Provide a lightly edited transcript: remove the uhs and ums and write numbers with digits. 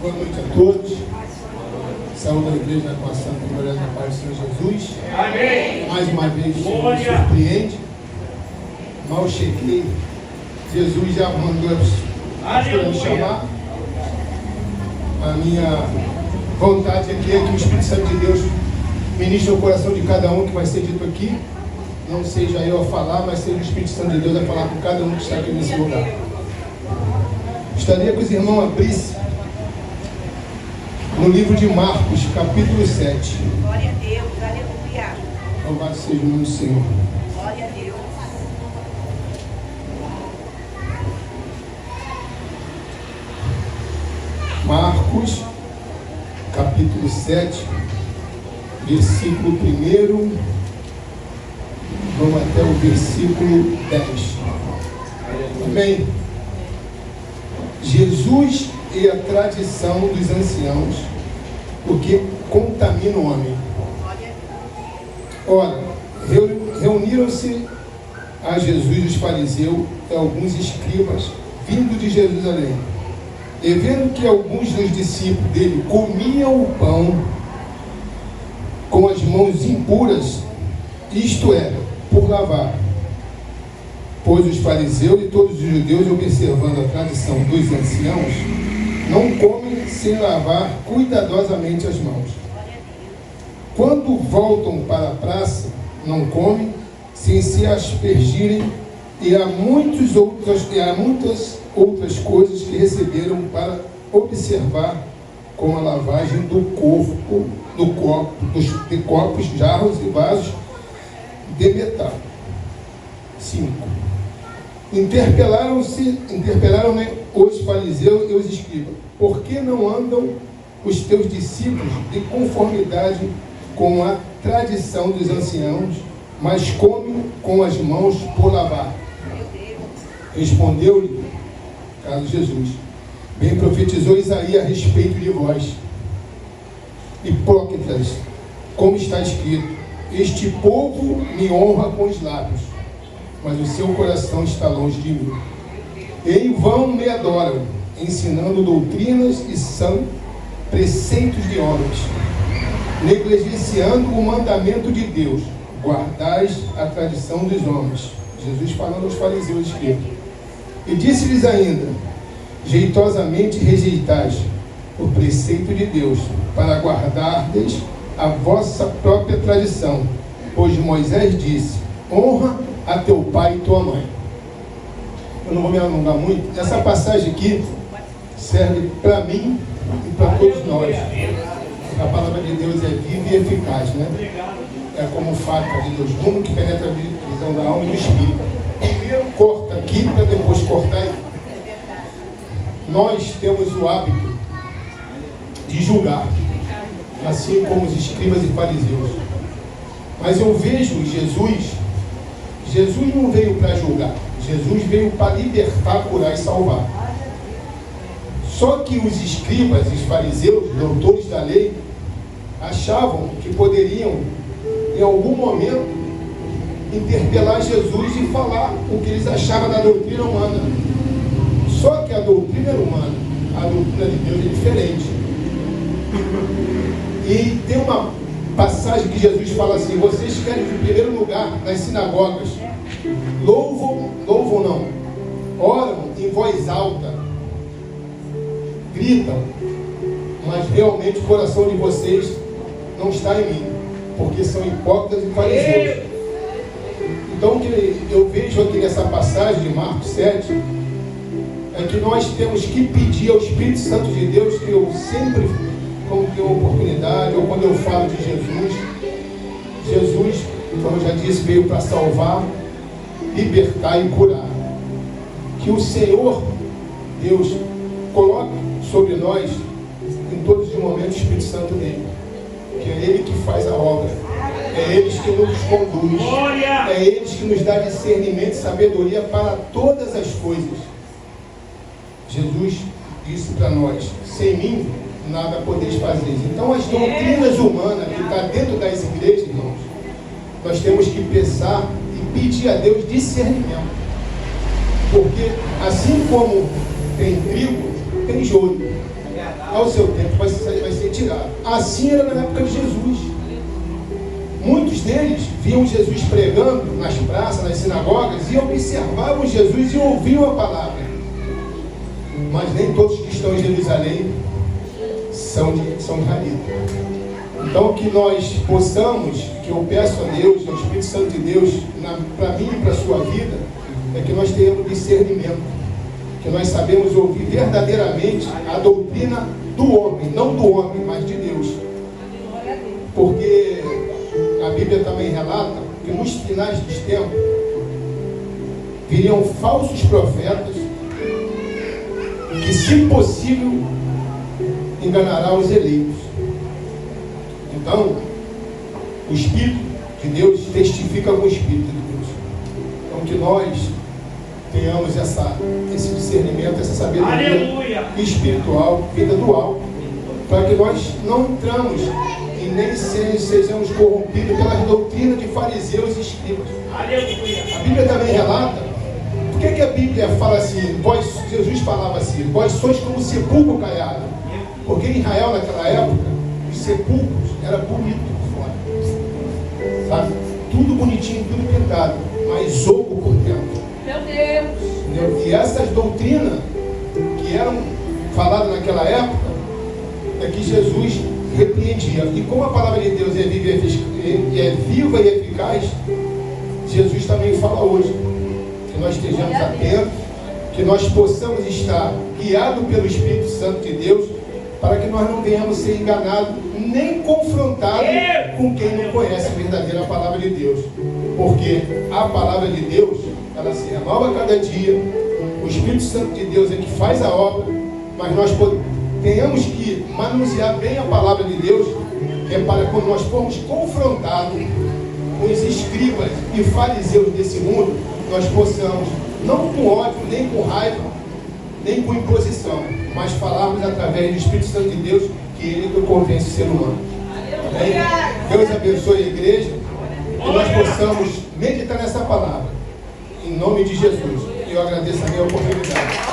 Boa noite a todos. Saúde da igreja com a santa e gloriosa paz do Senhor Jesus. Amém. Mais uma vez, me surpreende. Mal cheguei. Jesus já mandou me chamar. A minha vontade aqui é que o Espírito Santo de Deus ministre o coração de cada um que vai ser dito aqui. Não seja eu a falar, mas seja o Espírito Santo de Deus a falar com cada um que está aqui nesse lugar. Gostaria que os irmãos abrissem no livro de Marcos, capítulo 7. Glória a Deus, aleluia. Louvado seja o nome do Senhor. Glória a Deus. Marcos, capítulo 7, versículo 1, vamos até o versículo 10. Amém? Jesus e a tradição dos anciãos, o que contamina o homem. Ora, reuniram-se a Jesus os fariseus e alguns escribas, vindo de Jerusalém. E vendo que alguns dos discípulos dele comiam o pão com as mãos impuras, isto é, por lavar. Pois os fariseus e todos os judeus, observando a tradição dos anciãos, não comem sem lavar cuidadosamente as mãos. Quando voltam para a praça, não comem sem se aspergirem, e há muitas outras coisas que receberam para observar, como a lavagem do copos, jarros e vasos de metal. 5. Interpelaram os fariseus e os escribas: por que não andam os teus discípulos de conformidade com a tradição dos anciãos, mas comem com as mãos por lavar? Respondeu-lhe, caso Jesus: bem profetizou Isaías a respeito de vós, hipócritas, como está escrito: este povo me honra com os lábios, mas o seu coração está longe de mim. Em vão me adoram, ensinando doutrinas e são preceitos de homens, negligenciando o mandamento de Deus. Guardais a tradição dos homens. Jesus falando aos fariseus escritos. E disse-lhes ainda: jeitosamente rejeitais o preceito de Deus, para guardardes a vossa própria tradição. Pois Moisés disse: honra a teu pai e tua mãe. Eu não vou me alongar muito. Essa passagem aqui serve para mim e para todos nós. A palavra de Deus é viva e eficaz, né? É como faca de Deus, rumo que penetra a visão da alma e do espírito. Primeiro corta aqui para depois cortar aí. Nós temos o hábito de julgar, assim como os escribas e fariseus. Mas eu vejo Jesus não veio para julgar, Jesus veio para libertar, curar e salvar. Só que os escribas e os fariseus, doutores da lei, achavam que poderiam, em algum momento, interpelar Jesus e falar o que eles achavam da doutrina humana. Só que a doutrina era humana, a doutrina de Deus é diferente. E tem uma passagem que Jesus fala assim: vocês querem em primeiro lugar nas sinagogas, louvam não, oram em voz alta, gritam, mas realmente o coração de vocês não está em mim, porque são hipócritas e fariseus. Então o que eu vejo aqui nessa passagem de Marcos 7 é que nós temos que pedir ao Espírito Santo de Deus, que eu sempre, quando tenho oportunidade, ou quando eu falo de Jesus, como eu já disse, veio para salvar, libertar e curar. Que o Senhor Deus coloque sobre nós, em todos os momentos, o Espírito Santo dele, que é Ele que faz a obra, é Ele que nos conduz, é Ele que nos dá discernimento e sabedoria para todas as coisas. Jesus disse para nós: sem mim nada podeis fazer. Então as doutrinas humanas que estão dentro das igrejas, irmãos, nós temos que pensar e pedir a Deus discernimento, porque assim como tem trigo, tem joio. ao seu tempo vai ser tirado. Assim era na época de Jesus. Muitos deles viam Jesus pregando nas praças, nas sinagogas, e observavam Jesus e ouviam a palavra. Mas nem todos que estão em Jerusalém são israelitas. Então, que nós possamos, que eu peço a Deus, ao Espírito Santo de Deus, para mim e para a sua vida, é que nós tenhamos discernimento, que nós sabemos ouvir verdadeiramente a doutrina do homem, não do homem, mas de Deus. Porque a Bíblia também relata que nos finais dos tempos viriam falsos profetas que, se possível, enganará os eleitos. Então, o Espírito de Deus testifica com o Espírito de Deus. Então, que nós tenhamos esse discernimento, essa sabedoria espiritual, vida do alto, para que nós não entramos e nem sejamos corrompidos pelas doutrinas de fariseus e escribas. A Bíblia também relata, por que a Bíblia fala assim, Jesus falava assim, vós sois como sepulcro caiado, porque em Israel naquela época, os sepulcros era bonito por fora, sabe? Tudo bonitinho, tudo pintado, mas oco por dentro. Meu Deus! Entendeu? E essas doutrinas que eram faladas naquela época é que Jesus repreendia. E como a palavra de Deus é viva e eficaz, Jesus também fala hoje que nós estejamos atentos, que nós possamos estar guiados pelo Espírito Santo de Deus, para que nós não venhamos ser enganados nem confrontados com quem não conhece a verdadeira palavra de Deus. Porque a palavra de Deus, ela se renova a cada dia. O Espírito Santo de Deus é que faz a obra, mas nós tenhamos que manusear bem a palavra de Deus, que é para quando nós formos confrontados com os escribas e fariseus desse mundo, nós possamos, não com ódio, nem com raiva, nem com imposição, mas falarmos através do Espírito Santo de Deus, que Ele que convence o ser humano. Amém? Deus abençoe a igreja, que nós possamos meditar nessa palavra, em nome de Jesus. Eu agradeço a minha oportunidade.